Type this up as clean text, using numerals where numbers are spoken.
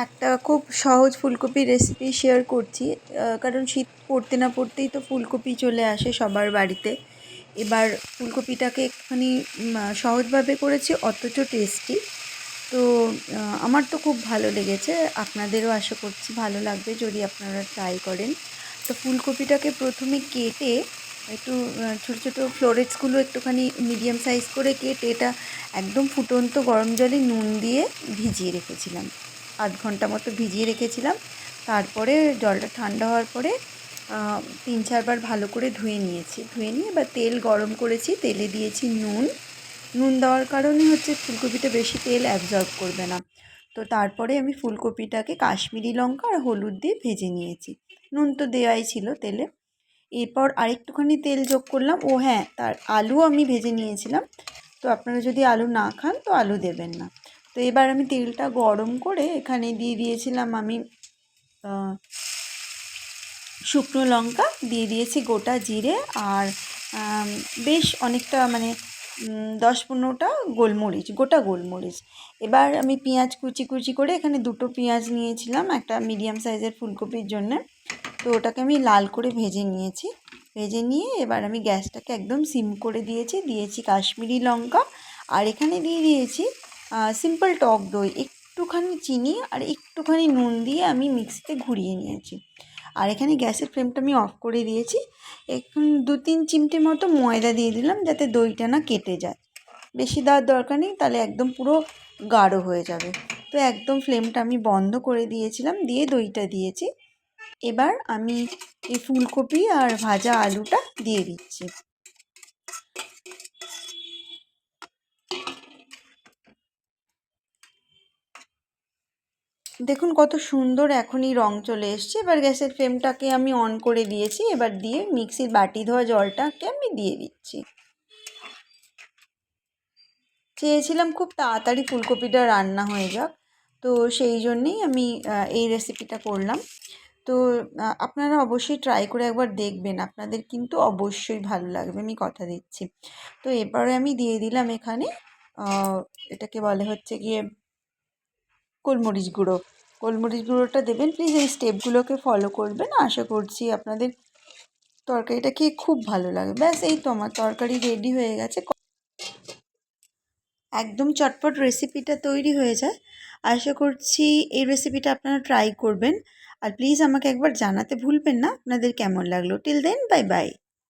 একটা খুব সহজ ফুলকপির রেসিপি শেয়ার করছি, কারণ শীত পড়তে না পড়তেই তো ফুলকপি চলে আসে সবার বাড়িতে। এবার ফুলকপিটাকে একটুখানি সহজভাবে করেছি, অথচ টেস্টি। তো আমার তো খুব ভালো লেগেছে, আপনাদেরও আশা করছি ভালো লাগবে যদি আপনারা ট্রাই করেন। তো ফুলকপিটাকে প্রথমে কেটে একটু ছোটো ছোটো ফ্লোরেটসগুলো একটুখানি মিডিয়াম সাইজ করে কেটে এটা একদম ফুটন্ত গরম জলে নুন দিয়ে ভিজিয়ে রেখেছিলাম। আধ ঘন্টা মতো ভিজিয়ে রেখেছিলাম। তারপরে জলটা ঠান্ডা হওয়ার পরে 3-4 বার ভালো করে ধুয়ে নিয়েছি। ধুয়ে নিয়ে এবার তেল গরম করেছি, তেলে দিয়েছি নুন। নুন দেওয়ার কারণে হচ্ছে ফুলকপিটা বেশি তেল অ্যাবজর্ব করবে না। তো তারপরে আমি ফুলকপিটাকে কাশ্মীরি লঙ্কা আর হলুদ দিয়ে ভেজে নিয়েছি। নুন তো দেওয়াই ছিল তেলে। এরপর আরেকটুখানি তেল যোগ করলাম। ও হ্যাঁ, তার আলু আমি ভেজে নিয়েছিলাম। তো আপনারা যদি আলু না খান তো আলু দেবেন না। তো এবার আমি তেলটা গরম করে এখানে দিয়ে দিয়েছিলাম আমি শুকনো লঙ্কা, দিয়ে দিয়েছি গোটা জিরে, আর বেশ অনেকটা মানে 10-15টা গোলমরিচ, গোটা গোলমরিচ। এবার আমি পেঁয়াজ কুচি কুচি করে এখানে 2টো পেঁয়াজ নিয়েছিলাম একটা মিডিয়াম সাইজের ফুলকপির জন্য। তো ওটাকে আমি লাল করে ভেজে নিয়েছি। ভেজে নিয়ে এবার আমি গ্যাসটাকে একদম সিম করে দিয়েছি কাশ্মীরি লঙ্কা, আর এখানে দিয়ে দিয়েছি সিম্পল টক দই, একটুখানি চিনি আর একটুখানি নুন দিয়ে আমি মিক্সিতে ঘুরিয়ে নিয়েছি। আর এখানে গ্যাসের ফ্লেমটা আমি অফ করে দিয়েছি। এখন 2-3 চিমটে মতো ময়দা দিয়ে দিলাম যাতে দইটা না কেটে যায়। বেশি দেওয়ার দরকার নেই, তাহলে একদম পুরো গাঢ় হয়ে যাবে। তো একদম ফ্লেমটা আমি বন্ধ করে দিয়েছিলাম, দিয়ে দইটা দিয়েছি। এবার আমি এই ফুলকপি আর ভাজা আলুটা দিয়ে দিচ্ছি। দেখুন কত সুন্দর এখনই রং চলে এসছে। এবার গ্যাসের ফ্লেমটাকে আমি অন করে দিয়েছি। এবার দিয়ে মিক্সির বাটি ধোয়া জলটাকে আমি দিয়ে দিচ্ছি। চেয়েছিলাম খুব তাড়াতাড়ি ফুলকপিটা রান্না হয়ে যাক, তো সেই জন্যেই আমি এই রেসিপিটা করলাম। তো আপনারা অবশ্যই ট্রাই করে একবার দেখবেন, আপনাদের কিন্তু অবশ্যই ভালো লাগবে, আমি কথা দিচ্ছি। তো এবারে আমি দিয়ে দিলাম এখানে এটাকে বলে হচ্ছে গিয়ে গোলমরিচ গুঁড়ো। গোলমরিচ গুঁড়োটা দেবেন, প্লিজ এই স্টেপগুলোকে ফলো করবেন, আশা করছি আপনাদের তরকারিটা খেয়ে খুব ভালো লাগবে। ব্যাস এই তো আমার তরকারি রেডি হয়ে গেছে। একদম চটপট রেসিপিটা তৈরি হয়ে যায়। আশা করছি এই রেসিপিটা আপনারা ট্রাই করবেন, আর প্লিজ আমাকে একবার জানাতে ভুলবেন না আপনাদের কেমন লাগলো। Till then, bye by.